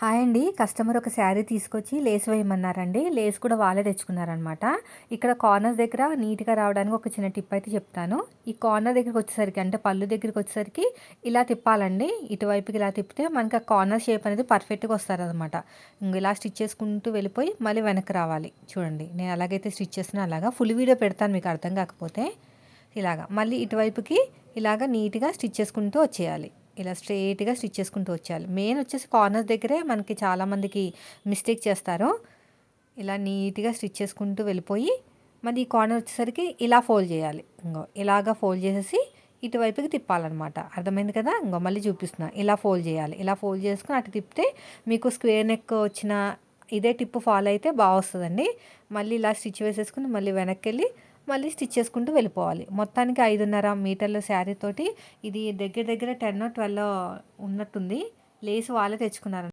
Hi అండి. Customer ఒక శారీ తీసుకొచ్చి లేస్ వేయమన్నారండి. లేస్ కూడా వాళ్ళే తెచ్చుకున్నారనమాట. ఇక్కడ కార్నర్స్ దగ్గర నీట్‌గా రావడానికి ఒక చిన్న టిప్ అయితే చెప్తాను. ఈ కార్నర్ దగ్గరికొచ్చేసరికి అంటే పళ్ళు దగ్గరికొచ్చేసరికి ఇలా తిప్పాలండి. ఇటువైపుకి ఇలా తిప్పితే మనకి ఆ కార్నర్ షేప్ అనేది పర్ఫెక్ట్‌గా వస్తదనమాట. ఇలా స్టిచ్ చేసుకుంటూ వెళ్ళిపోయి మళ్ళీ వెనక్కి రావాలి. చూడండి నేను ఎలాగైతే స్టిచ్ చేస్తున్నానో అలాగా. ఫుల్ వీడియో పెడతాను మీకు అర్థం కాకపోతే. ఇలాగా మళ్ళీ ఇటువైపుకి ఇలాగ నీట్‌గా స్టిచ్ చేసుకుంటూ వచ్చేయాలి. ఇలా స్ట్రెయిట్‌గా స్టిచ్ చేసుకుంటూ వచ్చేయాలి. మెయిన్ వచ్చేసి కార్నర్స్ దగ్గరే మనకి చాలామందికి మిస్టేక్ చేస్తారు. ఇలా నీట్‌గా స్టిచ్ చేసుకుంటూ వెళ్ళిపోయి మళ్ళీ ఈ కార్నర్ వచ్చేసరికి ఇలా ఫోల్డ్ చేయాలి. ఇంగో ఇలాగ ఫోల్డ్ చేసేసి ఇటువైపుకి తిప్పాలనమాట. అర్థమైంది కదా! ఇంగో మళ్ళీ చూపిస్తున్నా. ఇలా ఫోల్డ్ చేయాలి. ఇలా ఫోల్డ్ చేసుకొని అటు తిప్పితే మీకు స్క్వేర్ నెక్ వచ్చిన ఇదే టిప్ ఫాలో అయితే వస్తదండి. మళ్ళీ ఇలా స్టిచ్ వేసేసుకొని మళ్ళీ వెనక్కెళ్ళి మళ్ళీ స్టిచ్ చేసుకుంటూ వెళ్ళిపోవాలి. మొత్తానికి 5.5 మీటర్ల శారీ తోటి ఇది దగ్గర దగ్గర 10, 12 ఉన్నట్టుంది. లేస్ వాళ్ళే తెచ్చుకున్నారు.